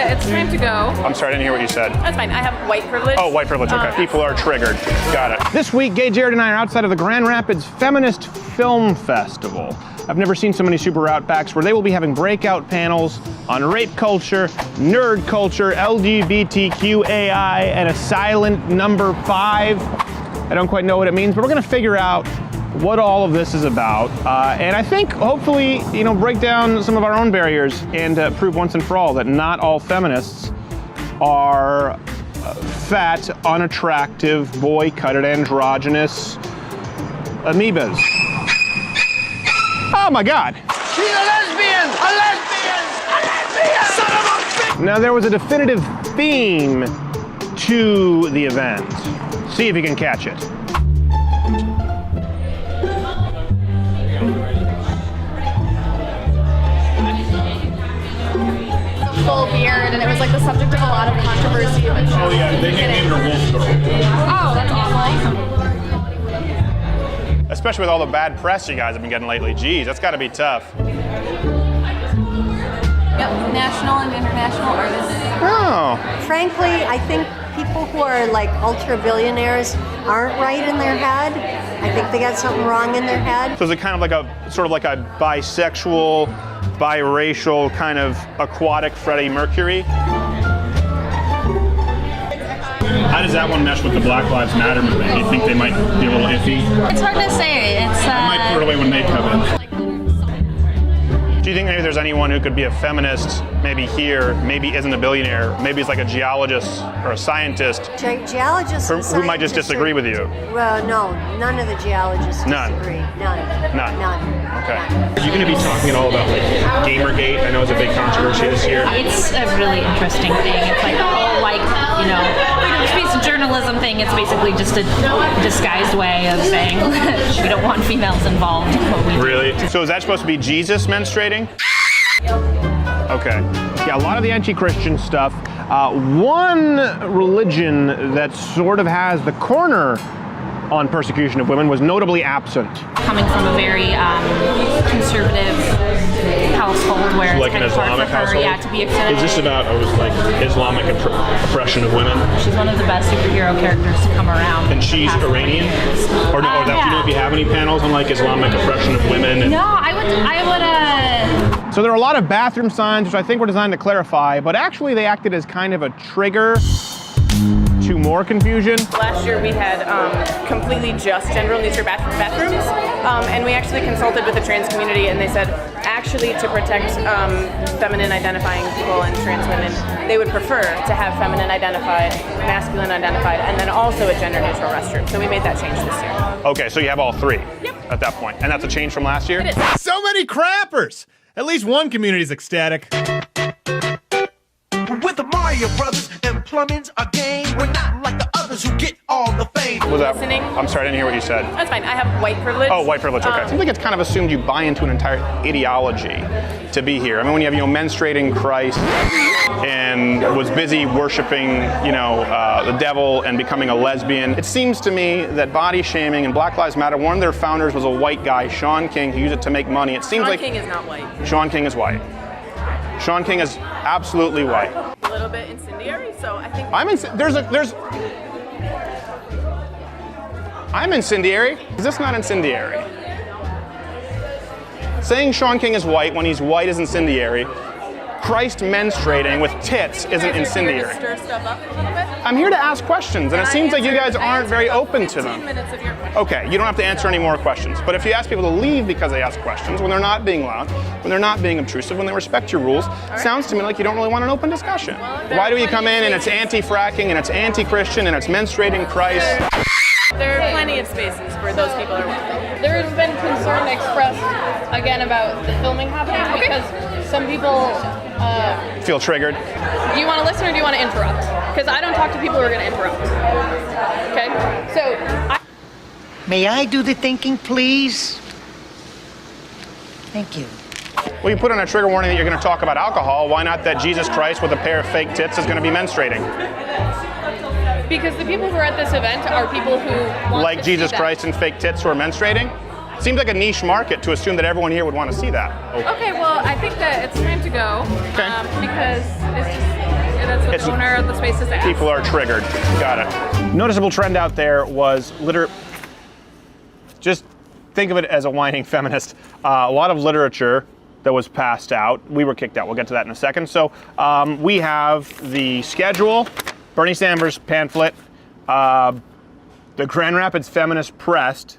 that it's time to go. I'm sorry, I didn't hear what you said. That's fine. I have white privilege. Oh, white privilege, okay. People are triggered. Got it. This week, Gay Jared and I are outside of the Grand Rapids Feminist Film Festival. I've never seen so many super outbacks where they will be having breakout panels on rape culture, nerd culture, LGBTQAI, and a silent number 5. I don't quite know what it means, but we're gonna figure out what all of this is about. And I think, hopefully, break down some of our own barriers and prove once and for all that not all feminists are fat, unattractive, boy-cutted, androgynous amoebas. Oh my God. She's a lesbian! A lesbian! A lesbian! Son of a bitch! Now there was a definitive theme to the event. See if you can catch it. Full beard, and it was like the subject of a lot of controversy. Oh yeah, they named her Wolf Girl. Oh, that's awful. Especially with all the bad press you guys have been getting lately. Geez, that's gotta be tough. Yep, national and international artists. Oh. Frankly, I think people who are like ultra billionaires aren't right in their head. I think they got something wrong in their head. So is it kind of like a bisexual, biracial, kind of aquatic Freddie Mercury? How does that one mesh with the Black Lives Matter movement? Do you think they might be a little iffy? It's hard to say. I might put it away when they come in. Do you think maybe there's anyone who could be a feminist, maybe here, maybe isn't a billionaire, maybe is like a geologist or a scientist Geologists and who might just scientists disagree with you? Well, no, none of the geologists disagree. None. Okay. Are you going to be talking at all about like Gamergate? I know it's a big controversy this year. It's a really interesting thing. It's like the whole freedom of speech and journalism thing. It's basically just a disguised way of saying we don't want females involved in what we do. Really? So is that supposed to be Jesus menstruating? Okay. Yeah, a lot of the anti-Christian stuff. One religion that sort of has the corner on persecution of women was notably absent. Coming from a very conservative household where Like it's kind an of hard Islamic for her, household? to be accepted. Is this about Islamic oppression of women? She's one of the best superhero characters to come around. And she's past 20 Iranian? years. Or no? Do you know if you have any panels on like Islamic oppression of women? And No, I would. So there are a lot of bathroom signs, which I think were designed to clarify, but actually they acted as kind of a trigger to more confusion. Last year we had completely just gender neutral bathrooms, and we actually consulted with the trans community, and they said actually to protect feminine identifying people and trans women, they would prefer to have feminine identified, masculine identified, and then also a gender neutral restroom. So we made that change this year. Okay, so you have all three at that point, and that's a change from last year? It is. So many crappers! At least one community's ecstatic. With the Mario Brothers and plumbing's a game. We're not like the others who get all the fame. Was that? Listening. I'm sorry, I didn't hear what you said. That's fine. I have white privilege. Oh, white privilege, okay. Seems like it's kind of assumed you buy into an entire ideology to be here. I mean, when you have, menstruating Christ and was busy worshiping, the devil and becoming a lesbian. It seems to me that body shaming and Black Lives Matter, one of their founders was a white guy, Sean King, who used it to make money. It seems Sean King is not white. Sean King is white. Sean King is absolutely white. A little bit incendiary, so I think I'm incendiary. Is this not incendiary? Saying Sean King is white when he's white is incendiary. Christ menstruating with tits isn't incendiary. Stir stuff up a little bit. I'm here to ask questions, and it seems like you guys aren't very open to 15 them. minutes of your questions. Okay, you don't have to answer any more questions. But if you ask people to leave because they ask questions, when they're not being loud, when they're not being obtrusive, when they respect your rules, sounds to me like you don't really want an open discussion. Why do you come in and it's anti-fracking and it's anti-Christian and it's menstruating Christ? There are plenty of spaces where those people are welcome. There has been concern expressed again about the filming happening because some people. Feel triggered? Do you want to listen or do you want to interrupt? Because I don't talk to people who are going to interrupt. Okay, so. May I do the thinking, please? Thank you. Well, you put on a trigger warning that you're going to talk about alcohol. Why not that Jesus Christ with a pair of fake tits is going to be menstruating? Because the people who are at this event are people who want Like to Jesus see that. Christ and fake tits who are menstruating? Seems like a niche market to assume that everyone here would want to see that. Okay, well, I think that it's time to go. Okay. Because it's just the owner of the space has asked. People are triggered. Got it. Noticeable trend out there was just think of it as a whining feminist. A lot of literature that was passed out. We were kicked out. We'll get to that in a second. So we have the schedule, Bernie Sanders pamphlet, the Grand Rapids Feminist press,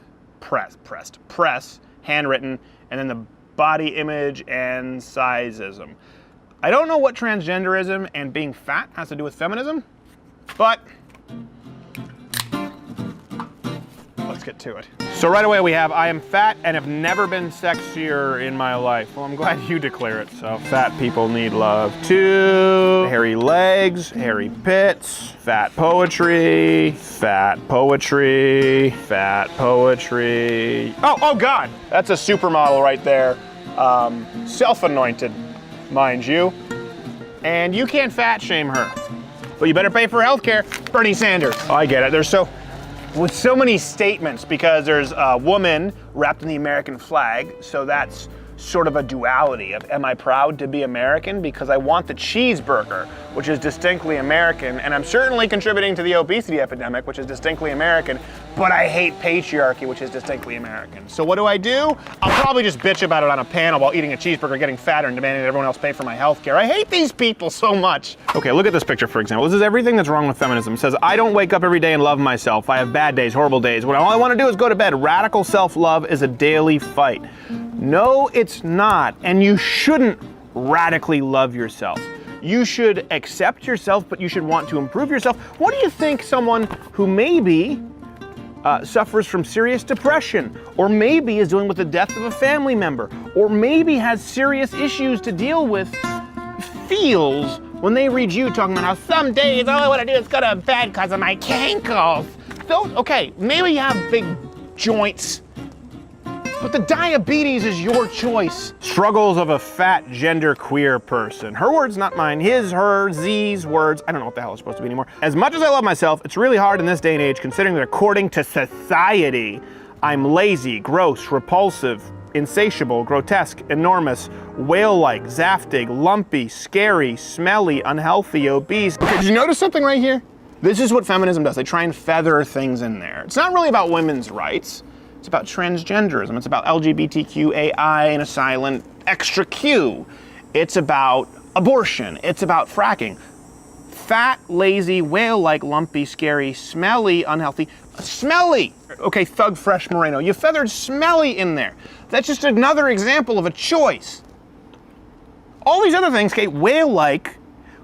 handwritten, and then the body image and sizeism. I don't know what transgenderism and being fat has to do with feminism, but let's get to it. So right away we have, I am fat and have never been sexier in my life. Well, I'm glad you declare it so. Fat people need love too. Hairy legs, hairy pits, fat poetry, fat poetry, fat poetry. Oh God, that's a supermodel right there. Self-anointed, mind you. And you can't fat shame her. But you better pay for healthcare, Bernie Sanders. Oh, I get it. With so many statements, because there's a woman wrapped in the American flag, so that's sort of a duality of, am I proud to be American because I want the cheeseburger, which is distinctly American, and I'm certainly contributing to the obesity epidemic, which is distinctly American, but I hate patriarchy, which is distinctly American. So what do? I'll probably just bitch about it on a panel while eating a cheeseburger, getting fatter, and demanding that everyone else pay for my health care. I hate these people so much. Okay, look at this picture, for example. This is everything that's wrong with feminism. It says, I don't wake up every day and love myself. I have bad days, horrible days. When all I want to do is go to bed. Radical self-love is a daily fight. No, it's not, and you shouldn't radically love yourself. You should accept yourself, but you should want to improve yourself. What do you think someone who maybe suffers from serious depression, or maybe is dealing with the death of a family member, or maybe has serious issues to deal with, feels when they read you talking about how some days all I want to do is go to bed because of my cankles? Okay, maybe you have big joints, but the diabetes is your choice. Struggles of a fat genderqueer person. Her words, not mine. His, her, Z's words. I don't know what the hell it's supposed to be anymore. As much as I love myself, it's really hard in this day and age, considering that according to society, I'm lazy, gross, repulsive, insatiable, grotesque, enormous, whale-like, zaftig, lumpy, scary, smelly, unhealthy, obese. Okay, did you notice something right here? This is what feminism does. They try and feather things in there. It's not really about women's rights. It's about transgenderism. It's about LGBTQ, AI, and a silent extra Q. It's about abortion. It's about fracking. Fat, lazy, whale-like, lumpy, scary, smelly, unhealthy. Smelly! Okay, Thug Fresh Moreno. You feathered smelly in there. That's just another example of a choice. All these other things, okay, whale-like,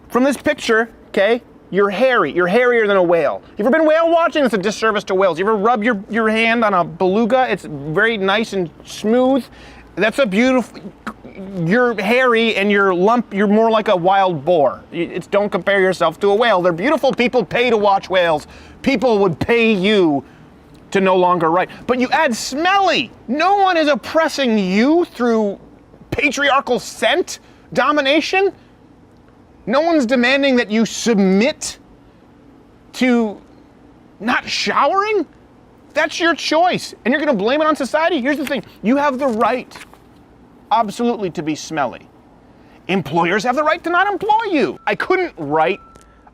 from this picture, okay, you're hairy. You're hairier than a whale. You ever been whale watching? It's a disservice to whales. You ever rub your hand on a beluga? It's very nice and smooth. That's a beautiful, you're hairy and you're more like a wild boar. Don't compare yourself to a whale. They're beautiful. People pay to watch whales. People would pay you to no longer write. But you add smelly. No one is oppressing you through patriarchal scent domination. No one's demanding that you submit to not showering. That's your choice. And you're gonna blame it on society? Here's the thing, you have the right, absolutely, to be smelly. Employers have the right to not employ you. I couldn't write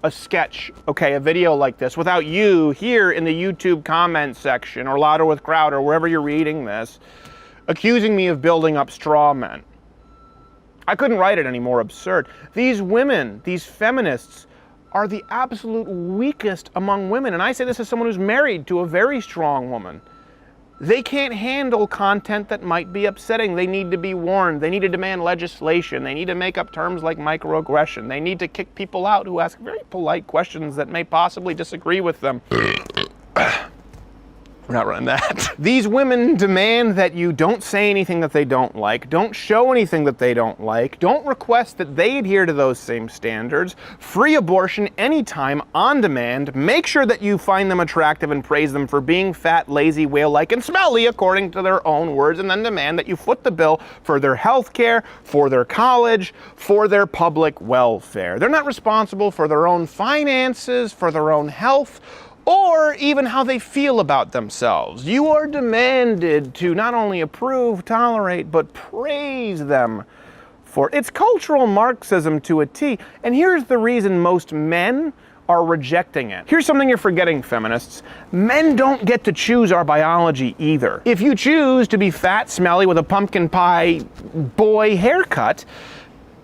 a sketch, okay, a video like this without you here in the YouTube comment section or Louder with Crowd or wherever you're reading this, accusing me of building up straw men. I couldn't write it any more absurd. These women, these feminists, are the absolute weakest among women. And I say this as someone who's married to a very strong woman. They can't handle content that might be upsetting. They need to be warned. They need to demand legislation. They need to make up terms like microaggression. They need to kick people out who ask very polite questions that may possibly disagree with them. We're not running that. These women demand that you don't say anything that they don't like, don't show anything that they don't like, don't request that they adhere to those same standards, free abortion anytime, on demand, make sure that you find them attractive and praise them for being fat, lazy, whale-like, and smelly according to their own words, and then demand that you foot the bill for their health care, for their college, for their public welfare. They're not responsible for their own finances, for their own health, or even how they feel about themselves. You are demanded to not only approve, tolerate, but praise them for. It's cultural Marxism to a T, and here's the reason most men are rejecting it. Here's something you're forgetting, feminists. Men don't get to choose our biology either. If you choose to be fat, smelly, with a pumpkin pie boy haircut,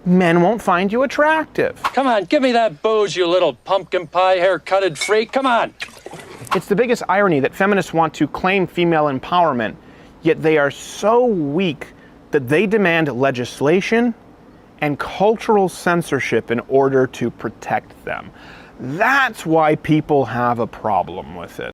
men won't find you attractive. Come on, give me that booze, you little pumpkin pie haircutted freak. Come on. It's the biggest irony that feminists want to claim female empowerment, yet they are so weak that they demand legislation and cultural censorship in order to protect them. That's why people have a problem with it.